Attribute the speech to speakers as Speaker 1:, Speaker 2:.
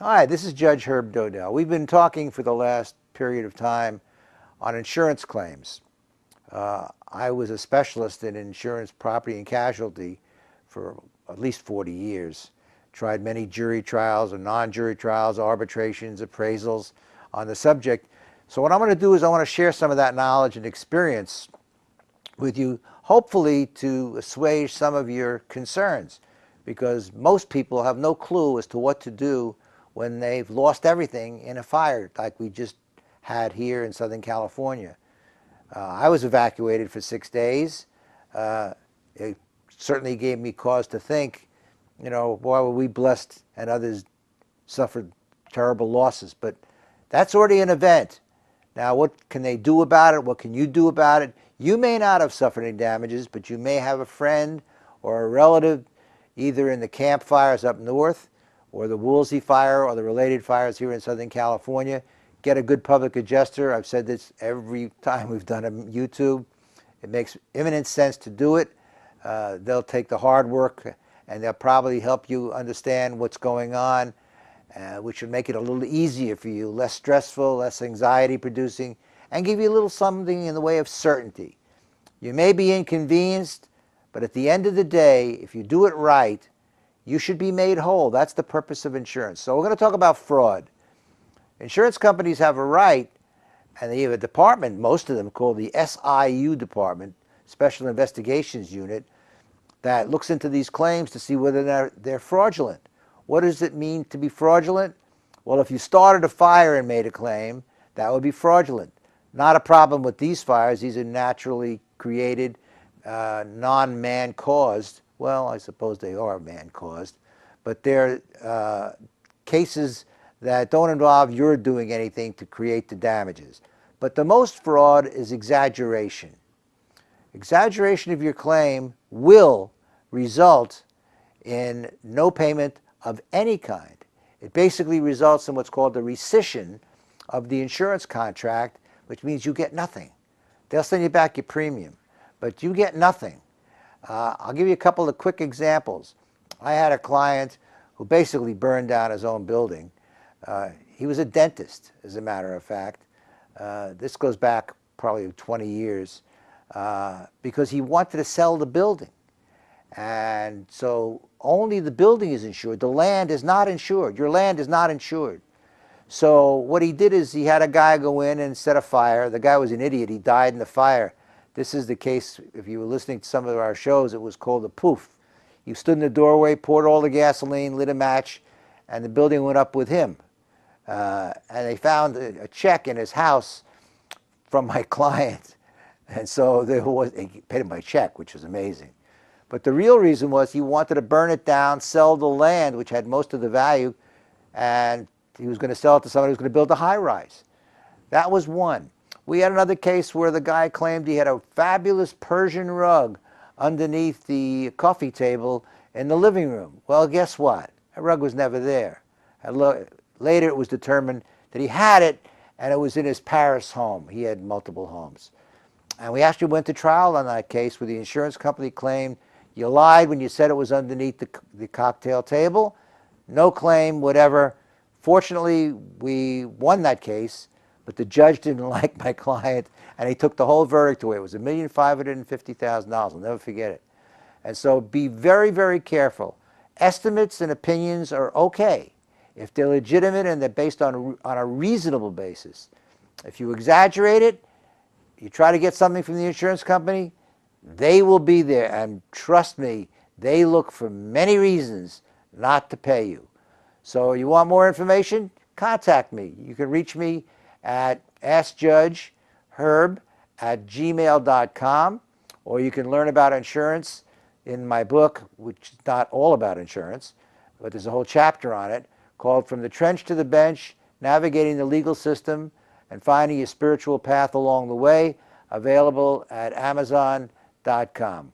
Speaker 1: Hi, this is Judge Dodell. We've been talking for the last period of time on insurance claims. I was a specialist in insurance, property, and casualty for at least 40 years. Tried many jury trials and non-jury trials, arbitrations, appraisals on the subject. So what I'm going to do is I want to share some of that knowledge and experience with you, hopefully to assuage some of your concerns, because most people have no clue as to what to do when they've lost everything in a fire like we just had here in Southern California. I was evacuated for 6 days. It certainly gave me cause to think, boy, were we blessed and others suffered terrible losses. But that's already an event. Now, what can they do about it? What can you do about it? You may not have suffered any damages, but you may have a friend or a relative either in the camp fires up north or the Woolsey fire or the related fires here in Southern California. Get a good public adjuster. I've said this every time we've done a YouTube. It makes imminent sense to do it. They'll take the hard work and they'll probably help you understand what's going on, which would make it a little easier for you, less stressful, less anxiety producing, and give you a little something in the way of certainty. You may be inconvenienced, but at the end of the day, if you do it right, you should be made whole. That's the purpose of insurance. So we're going to talk about fraud. Insurance companies have a right, and they have a department, most of them called the SIU department, Special Investigations Unit, that looks into these claims to see whether they're fraudulent. What does it mean to be fraudulent? Well, if you started a fire and made a claim, that would be fraudulent. Not a problem with these fires. These are naturally created, non-man caused. Well, I suppose they are man-caused, but they're cases that don't involve your doing anything to create the damages. But the most fraud is exaggeration. Exaggeration of your claim will result in no payment of any kind. It basically results in what's called the rescission of the insurance contract, which means you get nothing. They'll send you back your premium, but you get nothing. I'll give you a couple of quick examples. I had a client who basically burned down his own building. He was a dentist, as a matter of fact. This goes back probably 20 years because he wanted to sell the building. And so only the building is insured. The land is not insured. Your land is not insured. So what he did is he had a guy go in and set a fire. The guy was an idiot. He died in the fire. This is the case, if you were listening to some of our shows, it was called a poof. You stood in the doorway, poured all the gasoline, lit a match, and the building went up with him. And they found a check in his house from my client. And so they paid him by check, which was amazing. But the real reason was he wanted to burn it down, sell the land, which had most of the value, and he was going to sell it to somebody who was going to build a high-rise. That was one. We had another case where the guy claimed he had a fabulous Persian rug underneath the coffee table in the living room. Well, guess what? That rug was never there. Later it was determined that he had it, and it was in his Paris home. He had multiple homes. And we actually went to trial on that case where the insurance company claimed you lied when you said it was underneath the cocktail table. No claim, whatever. Fortunately, we won that case, but the judge didn't like my client, and he took the whole verdict away. It was $1,550,000. I'll never forget it. And so be very, very careful. Estimates and opinions are okay if they're legitimate and they're based on a reasonable basis. If you exaggerate it, you try to get something from the insurance company, they will be there. And trust me, they look for many reasons not to pay you. So you want more information? Contact me. You can reach me at askjudgeherb@gmail.com, or you can learn about insurance in my book, which is not all about insurance, but there's a whole chapter on it called From the Trench to the Bench, Navigating the Legal System and Finding Your Spiritual Path Along the Way, available at amazon.com.